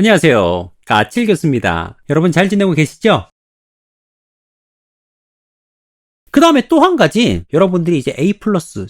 안녕하세요. 까칠 교수입니다. 여러분 잘 지내고 계시죠? 그 다음에 또 한 가지, 여러분들이 이제 A+,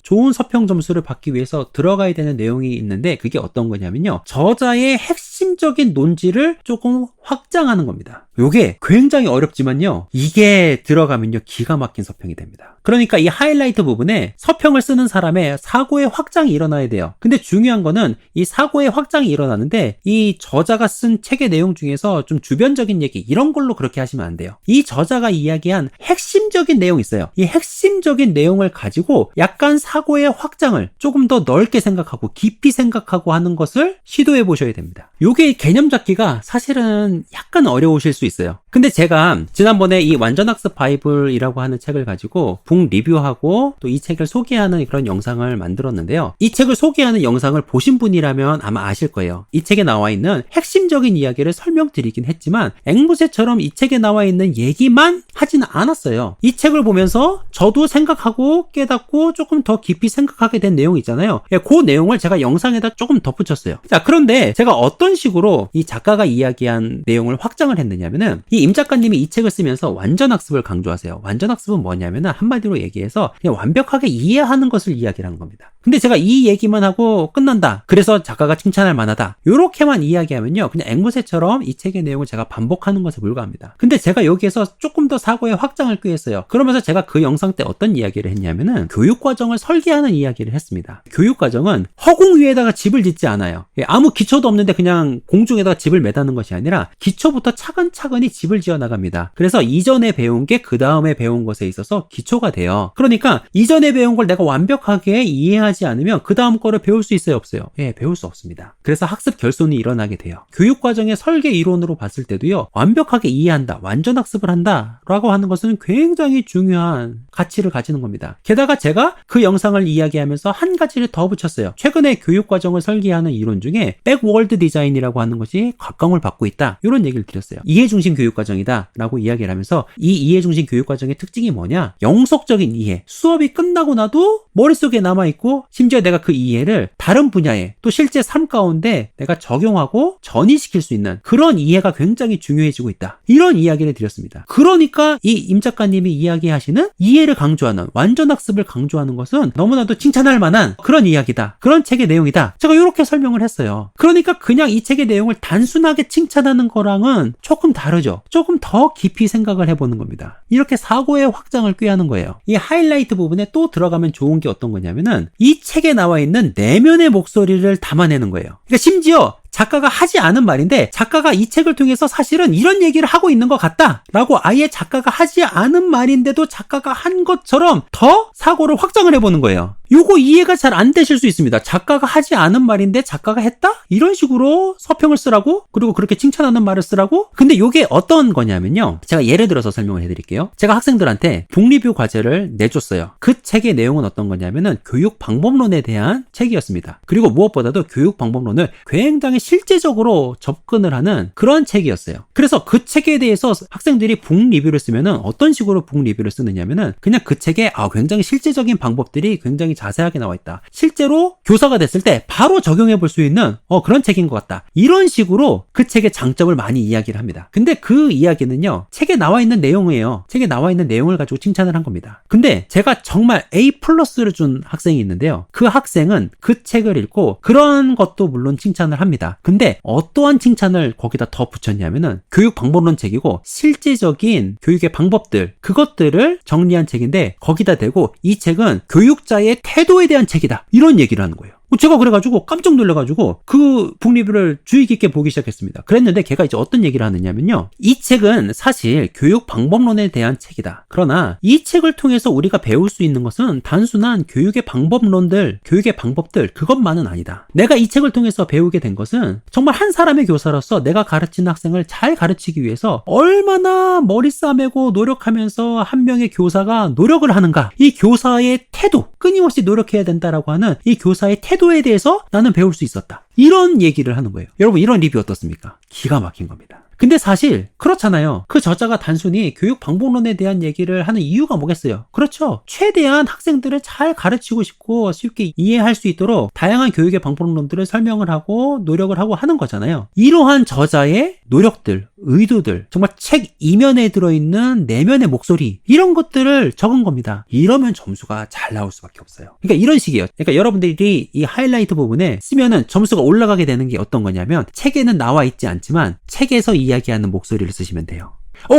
좋은 서평 점수를 받기 위해서 들어가야 되는 내용이 있는데, 그게 어떤 거냐면요. 저자의 핵심적인 논지를 조금 확장하는 겁니다. 요게 굉장히 어렵지만요. 이게 들어가면요. 기가 막힌 서평이 됩니다. 그러니까 이 하이라이트 부분에 서평을 쓰는 사람의 사고의 확장이 일어나야 돼요. 근데 중요한 거는 이 사고의 확장이 일어나는데 이 저자가 쓴 책의 내용 중에서 좀 주변적인 얘기 이런 걸로 그렇게 하시면 안 돼요. 이 저자가 이야기한 핵심적인 내용이 있어요. 이 핵심적인 내용을 가지고 약간 사고의 확장을 조금 더 넓게 생각하고 깊이 생각하고 하는 것을 시도해 보셔야 됩니다. 요게 개념 잡기가 사실은 약간 어려우실 수 있어요. 근데 제가 지난번에 이 완전학습 바이블이라고 하는 책을 가지고 북 리뷰하고 또 이 책을 소개하는 그런 영상을 만들었는데요. 이 책을 소개하는 영상을 보신 분이라면 아마 아실 거예요. 이 책에 나와 있는 핵심적인 이야기를 설명드리긴 했지만 앵무새처럼 이 책에 나와 있는 얘기만 하지는 않았어요. 이 책을 보면서 저도 생각하고 깨닫고 조금 더 깊이 생각하게 된 내용이 있잖아요. 그 내용을 제가 영상에다 조금 덧붙였어요. 자, 그런데 제가 어떤 식으로 이 작가가 이야기한 내용을 확장을 했느냐면은 이 임 작가님이 이 책을 쓰면서 완전학습을 강조하세요. 완전학습은 뭐냐면은 한마디로 얘기해서 그냥 완벽하게 이해하는 것을 이야기를 하는 겁니다. 근데 제가 이 얘기만 하고 끝난다. 그래서 작가가 칭찬할 만하다. 요렇게만 이야기하면요. 그냥 앵무새처럼 이 책의 내용을 제가 반복하는 것에 불과합니다. 근데 제가 여기에서 조금 더 사고의 확장을 꾀했어요. 그러면서 제가 그 영상 때 어떤 이야기를 했냐면은 교육과정을 설계하는 이야기를 했습니다. 교육과정은 허공 위에다가 집을 짓지 않아요. 아무 기초도 없는데 그냥 공중에다가 집을 매다는 것이 아니라 기초부터 차근차근히 집을 지어 나갑니다. 그래서 이전에 배운 게 그 다음에 배운 것에 있어서 기초가 돼요. 그러니까 이전에 배운 걸 내가 완벽하게 이해하지 않으면 그 다음 거를 배울 수 있어요, 없어요? 예, 배울 수 없습니다. 그래서 학습 결손이 일어나게 돼요. 교육과정의 설계 이론으로 봤을 때도요, 완벽하게 이해한다, 완전 학습을 한다 라고 하는 것은 굉장히 중요한 가치를 가지는 겁니다. 게다가 제가 그 영상을 이야기하면서 한 가지를 더 붙였어요. 최근에 교육과정을 설계하는 이론 중에 백월드 디자인이라고 하는 것이 각광을 받고 있다, 이런 얘기를 드렸어요. 이해중심 교육과정이다 라고 이야기를 하면서 이 이해중심 교육과정의 특징이 뭐냐, 영속적인 이해, 수업이 끝나고 나도 머릿속에 남아있고 심지어 내가 그 이해를 다른 분야에 또 실제 삶 가운데 내가 적용하고 전이시킬 수 있는 그런 이해가 굉장히 중요해지고 있다, 이런 이야기를 드렸습니다. 그러니까 이 임 작가님이 이야기하시는 이해를 강조하는, 완전 학습을 강조하는 것은 너무나도 칭찬할 만한 그런 이야기다, 그런 책의 내용이다, 제가 이렇게 설명을 했어요. 그러니까 그냥 이 책의 내용을 단순하게 칭찬하는 거랑은 조금 다르죠. 조금 더 깊이 생각을 해보는 겁니다. 이렇게 사고의 확장을 꾀하는 거예요. 이 하이라이트 부분에 또 들어가면 좋은 게 어떤 거냐면은 이 책에 나와 있는 내면의 목소리를 담아내는 거예요. 그러니까 심지어 작가가 하지 않은 말인데 작가가 이 책을 통해서 사실은 이런 얘기를 하고 있는 것 같다 라고 아예 작가가 하지 않은 말인데도 작가가 한 것처럼 더 사고를 확장을 해보는 거예요. 요거 이해가 잘 안 되실 수 있습니다. 작가가 하지 않은 말인데 작가가 했다? 이런 식으로 서평을 쓰라고? 그리고 그렇게 칭찬하는 말을 쓰라고? 근데 요게 어떤 거냐면요, 제가 예를 들어서 설명을 해드릴게요. 제가 학생들한테 북리뷰 과제를 내줬어요. 그 책의 내용은 어떤 거냐면은 교육 방법론에 대한 책이었습니다. 그리고 무엇보다도 교육 방법론을 굉장히 실제적으로 접근을 하는 그런 책이었어요. 그래서 그 책에 대해서 학생들이 북 리뷰를 쓰면은 어떤 식으로 북 리뷰를 쓰느냐면은 그냥 그 책에 굉장히 실제적인 방법들이 굉장히 자세하게 나와 있다, 실제로 교사가 됐을 때 바로 적용해 볼 수 있는 그런 책인 것 같다, 이런 식으로 그 책의 장점을 많이 이야기를 합니다. 근데 그 이야기는요, 책에 나와 있는 내용이에요. 책에 나와 있는 내용을 가지고 칭찬을 한 겁니다. 근데 제가 정말 A+를 준 학생이 있는데요, 그 학생은 그 책을 읽고 그런 것도 물론 칭찬을 합니다. 근데 어떠한 칭찬을 거기다 더 붙였냐면은 교육 방법론 책이고 실제적인 교육의 방법들, 그것들을 정리한 책인데 거기다 대고 이 책은 교육자의 태도에 대한 책이다, 이런 얘기를 하는 거예요. 제가 그래가지고 깜짝 놀라가지고 그 북리뷰를 주의 깊게 보기 시작했습니다. 그랬는데 걔가 이제 어떤 얘기를 하느냐면요, 이 책은 사실 교육 방법론에 대한 책이다. 그러나 이 책을 통해서 우리가 배울 수 있는 것은 단순한 교육의 방법론들, 교육의 방법들, 그것만은 아니다. 내가 이 책을 통해서 배우게 된 것은 정말 한 사람의 교사로서 내가 가르치는 학생을 잘 가르치기 위해서 얼마나 머리 싸매고 노력하면서 한 명의 교사가 노력을 하는가, 이 교사의 태도, 끊임없이 노력해야 된다라고 하는 이 교사의 태도에 대해서 나는 배울 수 있었다, 이런 얘기를 하는 거예요. 여러분, 이런 리뷰 어떻습니까? 기가 막힌 겁니다. 근데 사실 그렇잖아요. 그 저자가 단순히 교육 방법론에 대한 얘기를 하는 이유가 뭐겠어요? 그렇죠. 최대한 학생들을 잘 가르치고 싶고 쉽게 이해할 수 있도록 다양한 교육의 방법론들을 설명을 하고 노력을 하고 하는 거잖아요. 이러한 저자의 노력들, 의도들, 정말 책 이면에 들어있는 내면의 목소리, 이런 것들을 적은 겁니다. 이러면 점수가 잘 나올 수밖에 없어요. 그러니까 이런 식이에요. 그러니까 여러분들이 이 하이라이트 부분에 쓰면은 점수가 올라가게 되는 게 어떤 거냐면, 책에는 나와 있지 않지만 책에서 이야기하는 목소리를 쓰시면 돼요.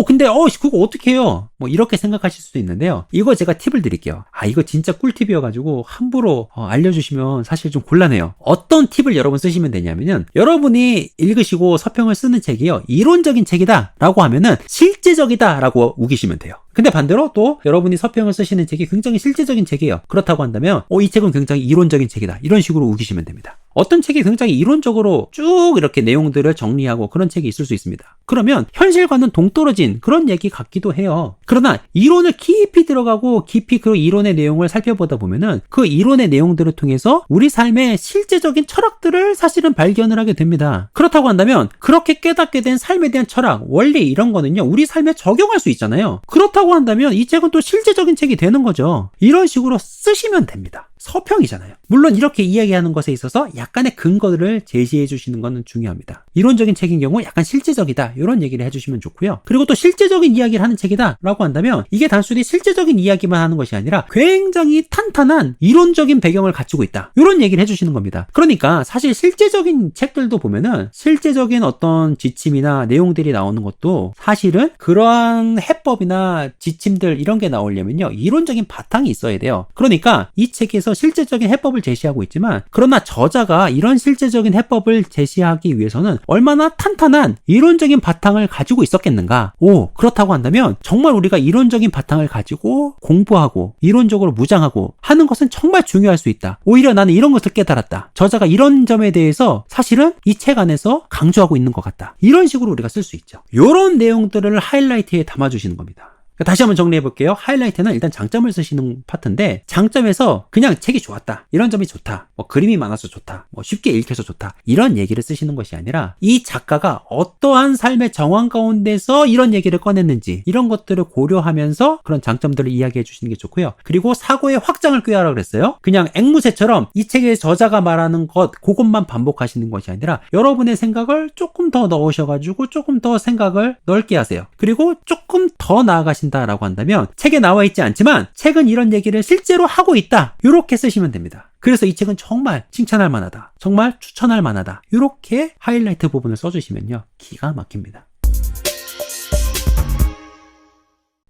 근데 그거 어떻게 해요? 뭐 이렇게 생각하실 수도 있는데요. 이거 제가 팁을 드릴게요. 이거 진짜 꿀팁이어가지고 함부로 알려주시면 사실 좀 곤란해요. 어떤 팁을 여러분 쓰시면 되냐면은, 여러분이 읽으시고 서평을 쓰는 책이요, 이론적인 책이다 라고 하면은 실제적이다 라고 우기시면 돼요. 근데 반대로 또 여러분이 서평을 쓰시는 책이 굉장히 실제적인 책이에요. 그렇다고 한다면 이 책은 굉장히 이론적인 책이다, 이런 식으로 우기시면 됩니다. 어떤 책이 굉장히 이론적으로 쭉 이렇게 내용들을 정리하고 그런 책이 있을 수 있습니다. 그러면 현실과는 동떨어진 그런 얘기 같기도 해요. 그러나 이론을 깊이 들어가고 깊이 그 이론의 내용을 살펴보다 보면은 그 이론의 내용들을 통해서 우리 삶의 실제적인 철학들을 사실은 발견을 하게 됩니다. 그렇다고 한다면 그렇게 깨닫게 된 삶에 대한 철학, 원리, 이런 거는요, 우리 삶에 적용할 수 있잖아요. 그렇다고 한다면 이 책은 또 실제적인 책이 되는 거죠. 이런 식으로 쓰시면 됩니다. 서평이잖아요. 물론 이렇게 이야기하는 것에 있어서 약간의 근거를 제시해 주시는 것은 중요합니다. 이론적인 책인 경우 약간 실제적이다, 이런 얘기를 해주시면 좋고요. 그리고 또 실제적인 이야기를 하는 책이다 라고 한다면 이게 단순히 실제적인 이야기만 하는 것이 아니라 굉장히 탄탄한 이론적인 배경을 갖추고 있다, 이런 얘기를 해주시는 겁니다. 그러니까 사실 실제적인 책들도 보면은 실제적인 어떤 지침이나 내용들이 나오는 것도 사실은 그러한 해법이나 지침들, 이런 게 나오려면요, 이론적인 바탕이 있어야 돼요. 그러니까 이 책에서 실제적인 해법을 제시하고 있지만, 그러나 저자가 이런 실제적인 해법을 제시하기 위해서는 얼마나 탄탄한 이론적인 바탕을 가지고 있었겠는가. 그렇다고 한다면 정말 우리가 이론적인 바탕을 가지고 공부하고 이론적으로 무장하고 하는 것은 정말 중요할 수 있다. 오히려 나는 이런 것을 깨달았다. 저자가 이런 점에 대해서 사실은 이 책 안에서 강조하고 있는 것 같다. 이런 식으로 우리가 쓸 수 있죠. 이런 내용들을 하이라이트에 담아주시는 겁니다. 다시 한번 정리해 볼게요. 하이라이트는 일단 장점을 쓰시는 파트인데, 장점에서 그냥 책이 좋았다, 이런 점이 좋다, 그림이 많아서 좋다, 쉽게 읽혀서 좋다, 이런 얘기를 쓰시는 것이 아니라 이 작가가 어떠한 삶의 정황 가운데서 이런 얘기를 꺼냈는지, 이런 것들을 고려하면서 그런 장점들을 이야기해 주시는 게 좋고요. 그리고 사고의 확장을 꾀하라고 그랬어요. 그냥 앵무새처럼 이 책의 저자가 말하는 것, 그것만 반복하시는 것이 아니라 여러분의 생각을 조금 더 넣으셔가지고 조금 더 생각을 넓게 하세요. 그리고 조금 더 나아가신 라고 한다면, 책에 나와 있지 않지만 책은 이런 얘기를 실제로 하고 있다, 이렇게 쓰시면 됩니다. 그래서 이 책은 정말 칭찬할 만하다, 정말 추천할 만하다, 이렇게 하이라이트 부분을 써주시면요, 기가 막힙니다.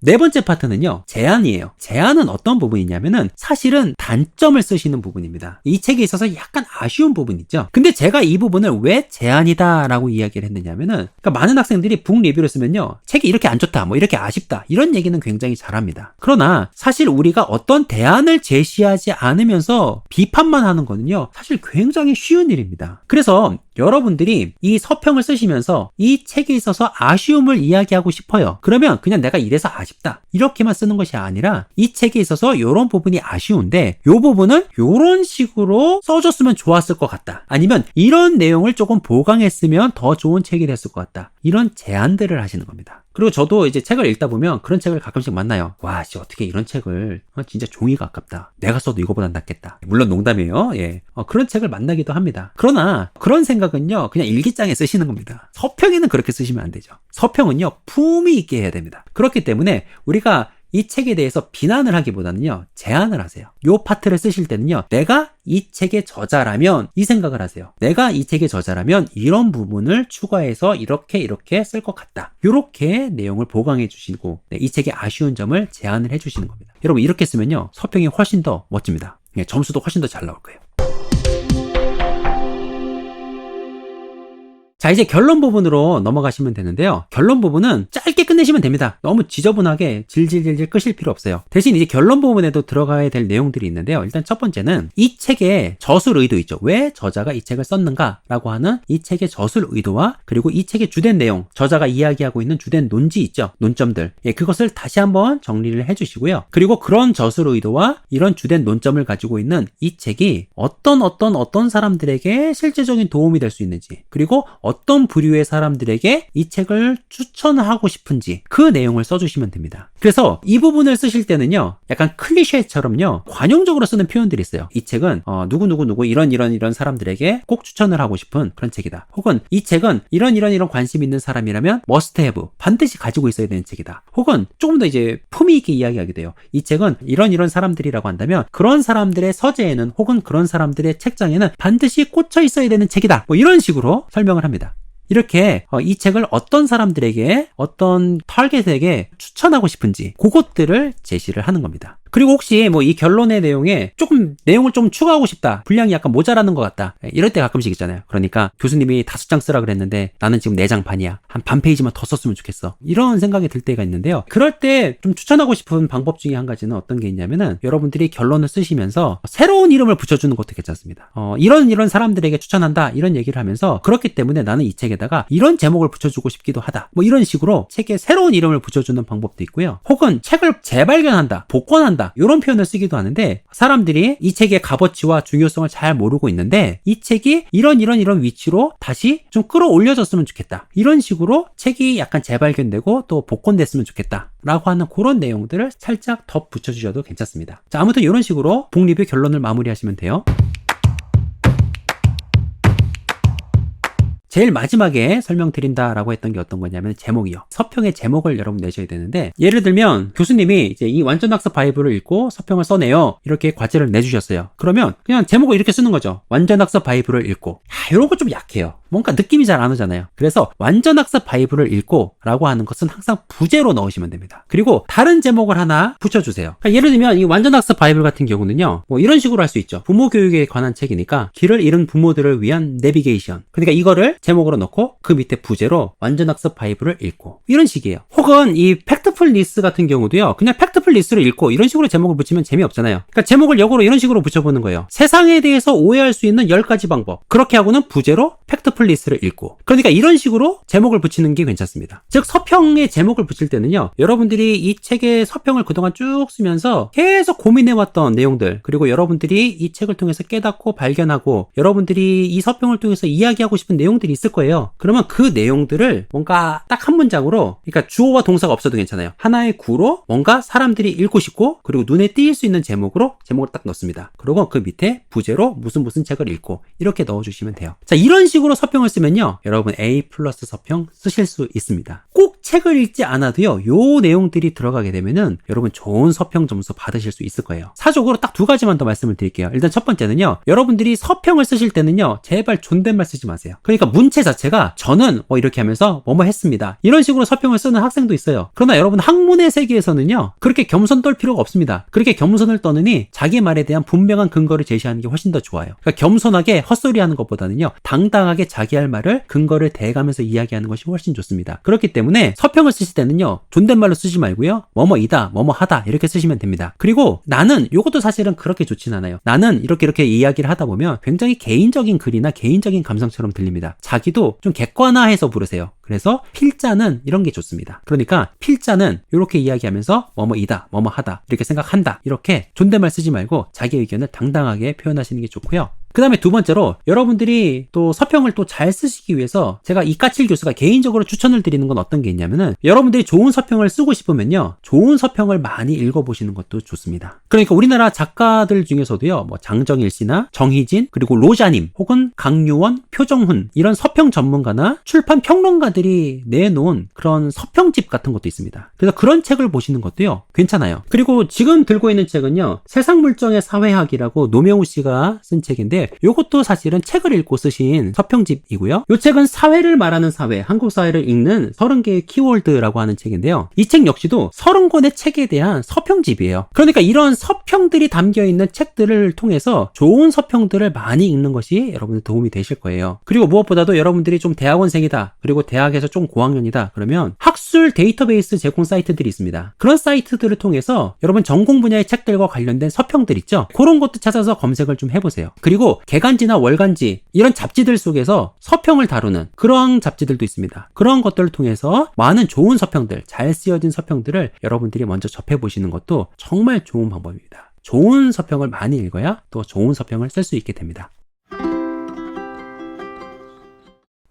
네 번째 파트는요, 제안이에요. 제안은 어떤 부분이냐면은 사실은 단점을 쓰시는 부분입니다. 이 책에 있어서 약간 아쉬운 부분이죠. 근데 제가 이 부분을 왜 제안이다 라고 이야기를 했느냐면은, 그러니까 많은 학생들이 북 리뷰를 쓰면요, 책이 이렇게 안 좋다, 이렇게 아쉽다, 이런 얘기는 굉장히 잘합니다. 그러나 사실 우리가 어떤 대안을 제시하지 않으면서 비판만 하는 거는요, 사실 굉장히 쉬운 일입니다. 그래서 여러분들이 이 서평을 쓰시면서 이 책에 있어서 아쉬움을 이야기하고 싶어요. 그러면 그냥 내가 이래서 아쉽다, 이렇게만 쓰는 것이 아니라 이 책에 있어서 이런 부분이 아쉬운데 이 부분은 이런 식으로 써줬으면 좋았을 것 같다, 아니면 이런 내용을 조금 보강했으면 더 좋은 책이 됐을 것 같다, 이런 제안들을 하시는 겁니다. 그리고 저도 이제 책을 읽다 보면 그런 책을 가끔씩 만나요. 와, 어떻게 이런 책을, 진짜 종이가 아깝다, 내가 써도 이거보단 낫겠다. 물론 농담이에요. 예. 그런 책을 만나기도 합니다. 그러나 그런 생각은요, 그냥 일기장에 쓰시는 겁니다. 서평에는 그렇게 쓰시면 안 되죠. 서평은요, 품위 있게 해야 됩니다. 그렇기 때문에 우리가 이 책에 대해서 비난을 하기보다는요, 제안을 하세요. 요 파트를 쓰실 때는요, 내가 이 책의 저자라면 이 생각을 하세요. 내가 이 책의 저자라면 이런 부분을 추가해서 이렇게 쓸 것 같다, 요렇게 내용을 보강해 주시고, 이 책의 아쉬운 점을 제안을 해 주시는 겁니다. 여러분, 이렇게 쓰면요, 서평이 훨씬 더 멋집니다. 점수도 훨씬 더 잘 나올 거예요. 자, 이제 결론 부분으로 넘어가시면 되는데요. 결론 부분은 짧게 끝내시면 됩니다. 너무 지저분하게 질질질질 끄실 필요 없어요. 대신 이제 결론 부분에도 들어가야 될 내용들이 있는데요. 일단 첫 번째는 이 책의 저술 의도 있죠. 왜 저자가 이 책을 썼는가 라고 하는 이 책의 저술 의도와, 그리고 이 책의 주된 내용, 저자가 이야기하고 있는 주된 논지 있죠. 논점들. 그것을 다시 한번 정리를 해주시고요. 그리고 그런 저술 의도와 이런 주된 논점을 가지고 있는 이 책이 어떤 사람들에게 실제적인 도움이 될 수 있는지, 그리고 어떤 부류의 사람들에게 이 책을 추천하고 싶은지 그 내용을 써주시면 됩니다. 그래서 이 부분을 쓰실 때는요, 약간 클리셰처럼요, 관용적으로 쓰는 표현들이 있어요. 이 책은 누구 이런 사람들에게 꼭 추천을 하고 싶은 그런 책이다. 혹은 이 책은 이런 관심 있는 사람이라면 must have, 반드시 가지고 있어야 되는 책이다. 혹은 조금 더 이제 품위 있게 이야기하게 돼요. 이 책은 이런 사람들이라고 한다면 그런 사람들의 서재에는 혹은 그런 사람들의 책장에는 반드시 꽂혀 있어야 되는 책이다. 뭐 이런 식으로 설명을 합니다. 이렇게 이 책을 어떤 사람들에게, 어떤 타겟에게 추천하고 싶은지 그것들을 제시를 하는 겁니다. 그리고 혹시 뭐 이 결론의 내용에 조금 내용을 좀 추가하고 싶다, 분량이 약간 모자라는 것 같다, 이럴 때 가끔씩 있잖아요. 그러니까 교수님이 5장 쓰라 그랬는데 나는 지금 4장 반이야, 한 반 페이지만 더 썼으면 좋겠어, 이런 생각이 들 때가 있는데요. 그럴 때 좀 추천하고 싶은 방법 중에 한 가지는 어떤 게 있냐면은, 여러분들이 결론을 쓰시면서 새로운 이름을 붙여주는 것도 괜찮습니다. 이런 사람들에게 추천한다, 이런 얘기를 하면서, 그렇기 때문에 나는 이 책에다가 이런 제목을 붙여주고 싶기도 하다, 뭐 이런 식으로 책에 새로운 이름을 붙여주는 방법도 있고요. 혹은 책을 재발견한다, 복권한다, 이런 표현을 쓰기도 하는데, 사람들이 이 책의 값어치와 중요성을 잘 모르고 있는데 이 책이 이런 위치로 다시 좀 끌어올려졌으면 좋겠다, 이런 식으로 책이 약간 재발견되고 또 복권됐으면 좋겠다 라고 하는 그런 내용들을 살짝 덧붙여주셔도 괜찮습니다. 자, 아무튼 이런 식으로 북리뷰 결론을 마무리하시면 돼요. 제일 마지막에 설명드린다라고 했던 게 어떤 거냐면 제목이요. 서평의 제목을 여러분 내셔야 되는데, 예를 들면 교수님이 이제 이 완전학습 바이블을 읽고 서평을 써내요, 이렇게 과제를 내주셨어요. 그러면 그냥 제목을 이렇게 쓰는 거죠. 완전학습 바이블을 읽고. 이런 거 좀 약해요. 뭔가 느낌이 잘 안 오잖아요. 그래서 완전학습 바이블을 읽고 라고 하는 것은 항상 부제로 넣으시면 됩니다. 그리고 다른 제목을 하나 붙여주세요. 그러니까 예를 들면 이 완전학습 바이블 같은 경우는요, 뭐 이런 식으로 할 수 있죠. 부모 교육에 관한 책이니까 길을 잃은 부모들을 위한 내비게이션. 그러니까 이거를 제목으로 넣고 그 밑에 부제로 완전학습 바이블을 읽고, 이런 식이에요. 혹은 이 팩트풀 리스트 같은 경우도요, 그냥 팩트풀 리스트를 읽고 이런 식으로 제목을 붙이면 재미없잖아요. 그러니까 제목을 역으로 이런 식으로 붙여보는 거예요. 세상에 대해서 오해할 수 있는 10가지 방법. 그렇게 하고는 부제로 팩트풀 리스트를 읽고. 그러니까 이런 식으로 제목을 붙이는 게 괜찮습니다. 즉, 서평의 제목을 붙일 때는요, 여러분들이 이 책의 서평을 그동안 쭉 쓰면서 계속 고민해왔던 내용들, 그리고 여러분들이 이 책을 통해서 깨닫고 발견하고 여러분들이 이 서평을 통해서 이야기하고 싶은 내용들이 있을 거예요. 그러면 그 내용들을 뭔가 딱 한 문장으로, 그러니까 주어와 동사가 없어도 괜찮아요. 하나의 구로 뭔가 사람들이 읽고 싶고 그리고 눈에 띄일 수 있는 제목으로 제목을 딱 넣습니다. 그리고 그 밑에 부제로 무슨 책을 읽고, 이렇게 넣어주시면 돼요. 자, 이런 식으로 서평을 쓰면요, 여러분 A+ 서평 쓰실 수 있습니다. 꼭 책을 읽지 않아도요, 요 내용들이 들어가게 되면은 여러분 좋은 서평 점수 받으실 수 있을 거예요. 사적으로 딱 2가지만 더 말씀을 드릴게요. 일단 첫 번째는요, 여러분들이 서평을 쓰실 때는요, 제발 존댓말 쓰지 마세요. 그러니까 문체 자체가 저는 뭐 이렇게 하면서 뭐뭐 했습니다, 이런 식으로 서평을 쓰는 학생도 있어요. 그러나 여러분 학문의 세계에서는요, 그렇게 겸손 떨 필요가 없습니다. 그렇게 겸손을 떠느니 자기 말에 대한 분명한 근거를 제시하는 게 훨씬 더 좋아요. 그러니까 겸손하게 헛소리하는 것보다는요, 당당하게 자기 할 말을 근거를 대가면서 이야기하는 것이 훨씬 좋습니다. 그렇기 때문에 서평을 쓰실 때는요, 존댓말로 쓰지 말고요, 뭐뭐이다, 뭐뭐하다, 이렇게 쓰시면 됩니다. 그리고 나는, 요것도 사실은 그렇게 좋진 않아요. 나는 이렇게 이야기를 하다 보면 굉장히 개인적인 글이나 개인적인 감상처럼 들립니다. 자기도 좀 객관화해서 부르세요. 그래서 필자는 이런 게 좋습니다. 그러니까 필자는 이렇게 이야기하면서 뭐뭐이다, 뭐뭐하다, 이렇게 생각한다, 이렇게 존댓말 쓰지 말고 자기 의견을 당당하게 표현하시는 게 좋고요. 그 다음에 2번째로, 여러분들이 또 서평을 또 잘 쓰시기 위해서 제가 이까칠 교수가 개인적으로 추천을 드리는 건 어떤 게 있냐면은, 여러분들이 좋은 서평을 쓰고 싶으면요, 좋은 서평을 많이 읽어보시는 것도 좋습니다. 그러니까 우리나라 작가들 중에서도요, 뭐 장정일 씨나 정희진, 그리고 로자님, 혹은 강유원, 표정훈, 이런 서평 전문가나 출판 평론가들이 내놓은 그런 서평집 같은 것도 있습니다. 그래서 그런 책을 보시는 것도요, 괜찮아요. 그리고 지금 들고 있는 책은요, 세상물정의 사회학이라고 노명우 씨가 쓴 책인데, 이것도 사실은 책을 읽고 쓰신 서평집이고요. 이 책은 사회를 말하는 사회, 한국 사회를 읽는 30개의 키워드라고 하는 책인데요. 이 책 역시도 30권의 책에 대한 서평집이에요. 그러니까 이런 서평들이 담겨있는 책들을 통해서 좋은 서평들을 많이 읽는 것이 여러분들 도움이 되실 거예요. 그리고 무엇보다도 여러분들이 좀 대학원생이다, 그리고 대학에서 좀 고학년이다 그러면 학술 데이터베이스 제공 사이트들이 있습니다. 그런 사이트들을 통해서 여러분 전공 분야의 책들과 관련된 서평들 있죠? 그런 것도 찾아서 검색을 좀 해보세요. 그리고 개간지나 월간지, 이런 잡지들 속에서 서평을 다루는 그러한 잡지들도 있습니다. 그런 것들을 통해서 많은 좋은 서평들, 잘 쓰여진 서평들을 여러분들이 먼저 접해보시는 것도 정말 좋은 방법입니다. 좋은 서평을 많이 읽어야 또 좋은 서평을 쓸 수 있게 됩니다.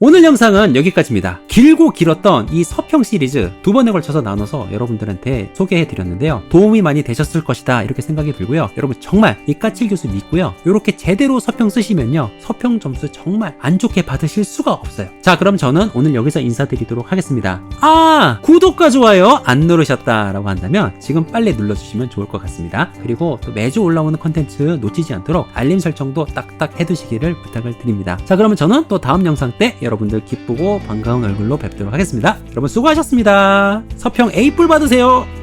오늘 영상은 여기까지입니다. 길고 길었던 이 서평 시리즈 두 번에 걸쳐서 나눠서 여러분들한테 소개해드렸는데요. 도움이 많이 되셨을 것이다 이렇게 생각이 들고요. 여러분 정말 이 까칠 교수 믿고요. 이렇게 제대로 서평 쓰시면요. 서평 점수 정말 안 좋게 받으실 수가 없어요. 자, 그럼 저는 오늘 여기서 인사드리도록 하겠습니다. 구독과 좋아요 안 누르셨다라고 한다면 지금 빨리 눌러주시면 좋을 것 같습니다. 그리고 또 매주 올라오는 컨텐츠 놓치지 않도록 알림 설정도 딱딱 해두시기를 부탁을 드립니다. 자, 그러면 저는 또 다음 영상 때 여러분들 기쁘고 반가운 얼굴로 뵙도록 하겠습니다. 여러분 수고하셨습니다. 서평 A+ 받으세요.